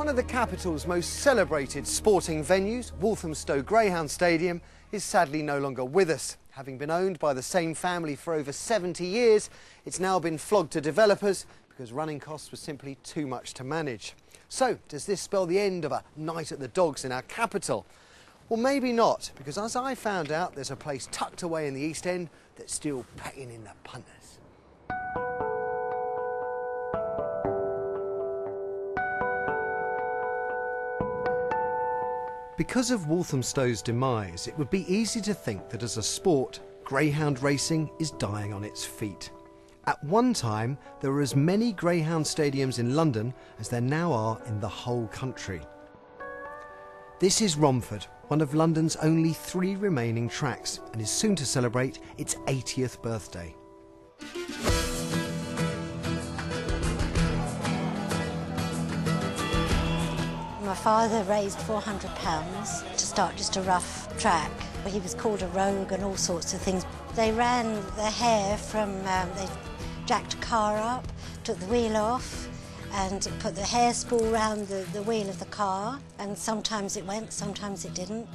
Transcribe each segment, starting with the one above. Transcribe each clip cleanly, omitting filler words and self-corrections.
One of the capital's most celebrated sporting venues, Walthamstow Greyhound Stadium, is sadly no longer with us. Having been owned by the same family for over 70 years, it's now been flogged to developers because running costs were simply too much to manage. So, does this spell the end of a night at the Dogs in our capital? Well, maybe not, because as I found out, there's a place tucked away in the East End that's still paying in the punters. Because of Walthamstow's demise, it would be easy to think that as a sport, greyhound racing is dying on its feet. At one time, there were as many greyhound stadiums in London as there now are in the whole country. This is Romford, one of London's only 3 remaining tracks, and is soon to celebrate its 80th birthday. My father raised £400 to start just a rough track. He was called a rogue and all sorts of things. They ran the hair from, they jacked a car up, took the wheel off and put the hair spool round the wheel of the car, and sometimes it went, sometimes it didn't.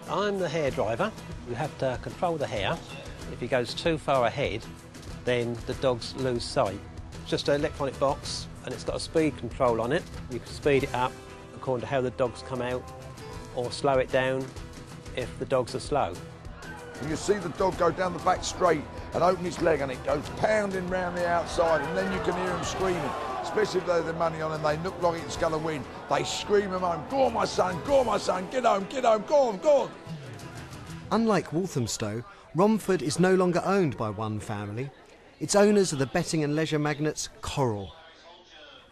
I'm the hair driver. You have to control the hair. If he goes too far ahead, then the dogs lose sight. It's just an electronic box, and it's got a speed control on it. You can speed it up according to how the dogs come out, or slow it down if the dogs are slow. You see the dog go down the back straight and open its leg, and it goes pounding round the outside, and then you can hear them screaming, especially if they've the money on and they look like it's going to win. They scream them home, "Go on, my son, go on, my son, get home, go on, go on." Unlike Walthamstow, Romford is no longer owned by one family. Its owners are the betting and leisure magnates Coral.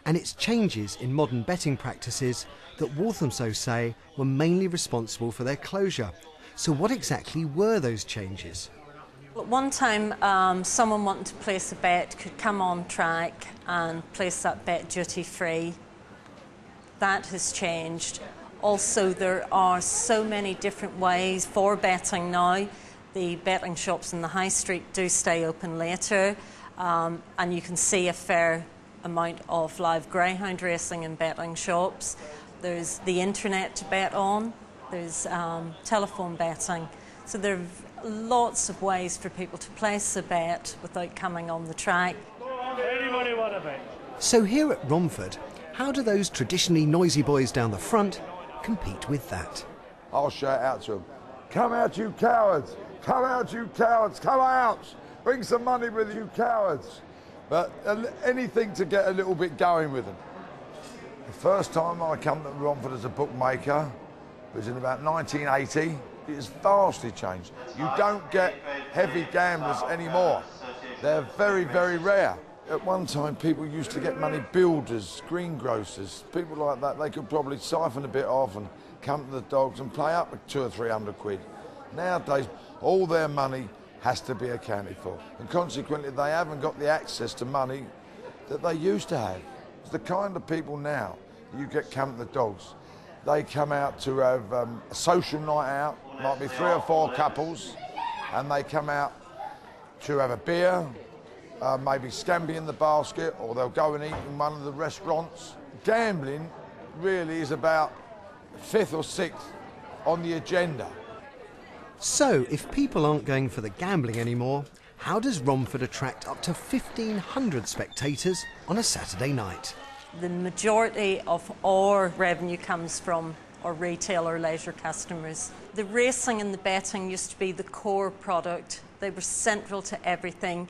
And it's changes in modern betting practices that Walthamstow say were mainly responsible for their closure. So what exactly were those changes? At one time, someone wanting to place a bet could come on track and place that bet duty-free. That has changed. Also, there are so many different ways for betting now. The betting shops in the high street do stay open later, and you can see a fair amount of live greyhound racing in betting shops. There's the internet to bet on, there's telephone betting. So there are lots of ways for people to place a bet without coming on the track. Anybody want a bet? So here at Romford, how do those traditionally noisy boys down the front compete with that? I'll shout out to them, "Come out, you cowards! Come out, you cowards! Come out! Bring some money with you, cowards!" But anything to get a little bit going with them. The first time I come to Romford as a bookmaker was in about 1980. It has vastly changed. You don't get heavy gamblers anymore. They're very, very rare. At one time, people used to get money, builders, greengrocers, people like that. They could probably siphon a bit off and come to the Dogs and play up with 200 or 300 quid. Nowadays, all their money has to be accounted for, and consequently they haven't got the access to money that they used to have. It's the kind of people now you get come to the Dogs. They come out to have a social night out, might be 3 or 4 couples, and they come out to have a beer, maybe scampi in the basket, or they'll go and eat in one of the restaurants. Gambling really is about 5th or 6th on the agenda. So, if people aren't going for the gambling anymore, how does Romford attract up to 1,500 spectators on a Saturday night? The majority of our revenue comes from our retail or leisure customers. The racing and the betting used to be the core product. They were central to everything.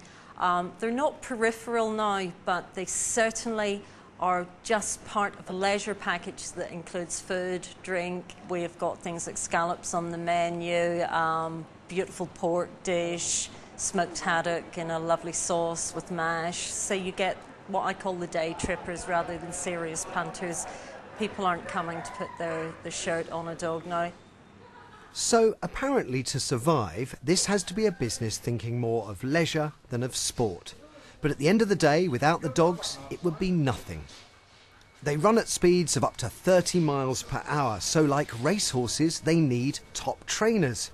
They're not peripheral now, but they certainly are just part of a leisure package that includes food, drink. We've got things like scallops on the menu, beautiful pork dish, smoked haddock in a lovely sauce with mash. So you get what I call the day trippers rather than serious punters. People aren't coming to put their shirt on a dog now. So apparently to survive, this has to be a business thinking more of leisure than of sport. But at the end of the day, without the Dogs, it would be nothing. They run at speeds of up to 30 miles per hour, so like racehorses, they need top trainers.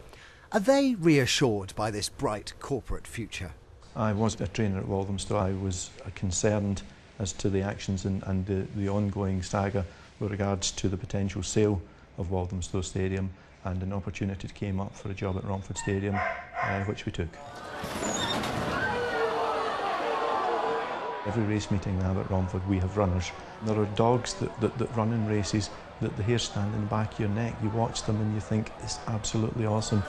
Are they reassured by this bright corporate future? I was a trainer at Walthamstow. I was concerned as to the actions and the ongoing saga with regards to the potential sale of Walthamstow Stadium, and an opportunity came up for a job at Romford Stadium, which we took. Every race meeting we have at Romford, we have runners. There are dogs that run in races that the hair stand in the back of your neck. You watch them and you think, it's absolutely awesome.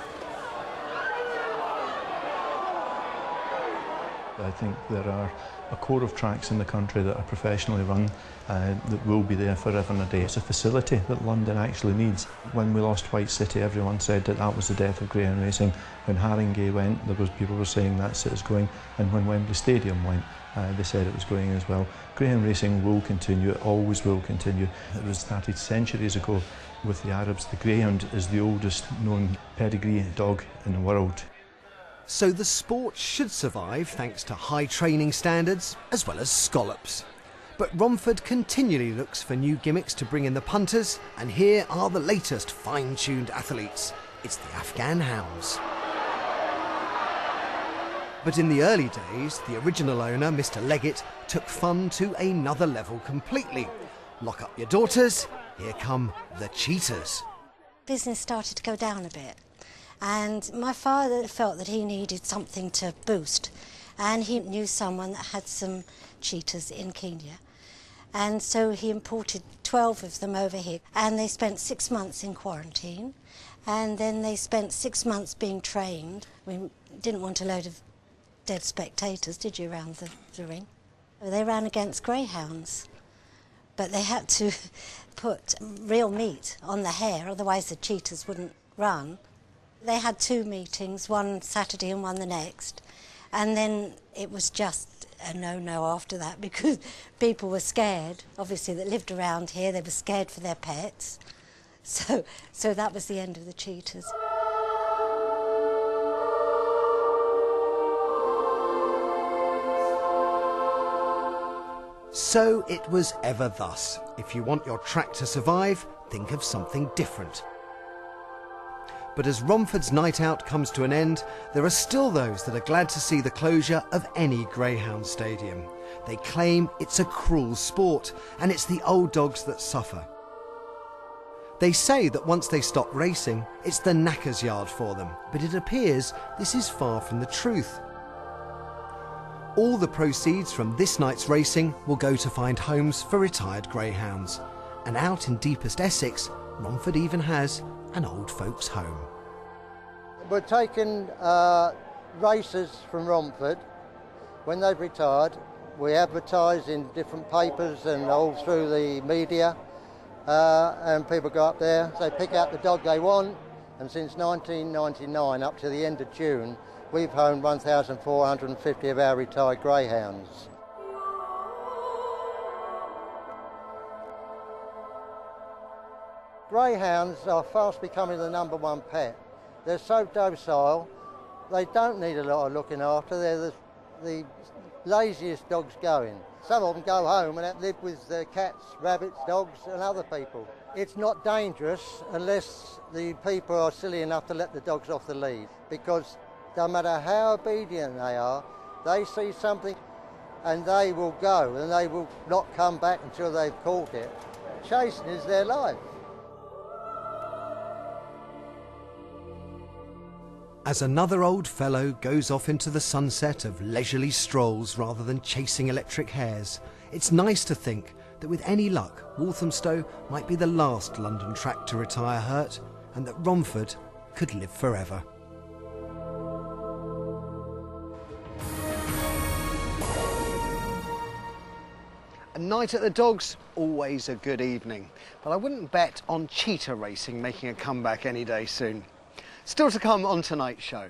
I think there are a core of tracks in the country that are professionally run that will be there forever and a day. It's a facility that London actually needs. When we lost White City, everyone said that that was the death of greyhound racing. When Haringey went, people were saying that's it, it's going. And when Wembley Stadium went, they said it was going as well. Greyhound racing will continue, it always will continue. It was started centuries ago with the Arabs. The greyhound is the oldest known pedigree dog in the world. So the sport should survive thanks to high training standards as well as scallops. But Romford continually looks for new gimmicks to bring in the punters, and here are the latest fine-tuned athletes. It's the Afghan hounds. But in the early days, the original owner, Mr. Leggett, took fun to another level completely. Lock up your daughters, here come the cheetahs. Business started to go down a bit. And my father felt that he needed something to boost, and he knew someone that had some cheetahs in Kenya. And so he imported 12 of them over here, and they spent 6 months in quarantine, and then they spent 6 months being trained. We didn't want a load of dead spectators, did you, around the ring? They ran against greyhounds, but they had to put real meat on the hair, otherwise the cheetahs wouldn't run. They had 2 meetings, one Saturday and one the next, and then it was just a no-no after that because people were scared, obviously, that lived around here. They were scared for their pets, so that was the end of the cheetahs. So it was ever thus. If you want your track to survive, think of something different. But as Romford's night out comes to an end, there are still those that are glad to see the closure of any greyhound stadium. They claim it's a cruel sport, and it's the old dogs that suffer. They say that once they stop racing, it's the knacker's yard for them, but it appears this is far from the truth. All the proceeds from this night's racing will go to find homes for retired greyhounds. And out in deepest Essex, Romford even has an old folks' home. We're taking racers from Romford. When they've retired, we advertise in different papers and all through the media, and people go up there, they pick out the dog they want, and since 1999 up to the end of June, we've owned 1,450 of our retired greyhounds. Greyhounds are fast becoming the #1 pet. They're so docile, they don't need a lot of looking after. They're the laziest dogs going. Some of them go home and live with their cats, rabbits, dogs and other people. It's not dangerous unless the people are silly enough to let the dogs off the lead, because no matter how obedient they are, they see something and they will go and they will not come back until they've caught it. Chasing is their life. As another old fellow goes off into the sunset of leisurely strolls rather than chasing electric hares, it's nice to think that with any luck, Walthamstow might be the last London track to retire hurt, and that Romford could live forever. A night at the Dogs, always a good evening, but I wouldn't bet on cheetah racing making a comeback any day soon. Still to come on tonight's show.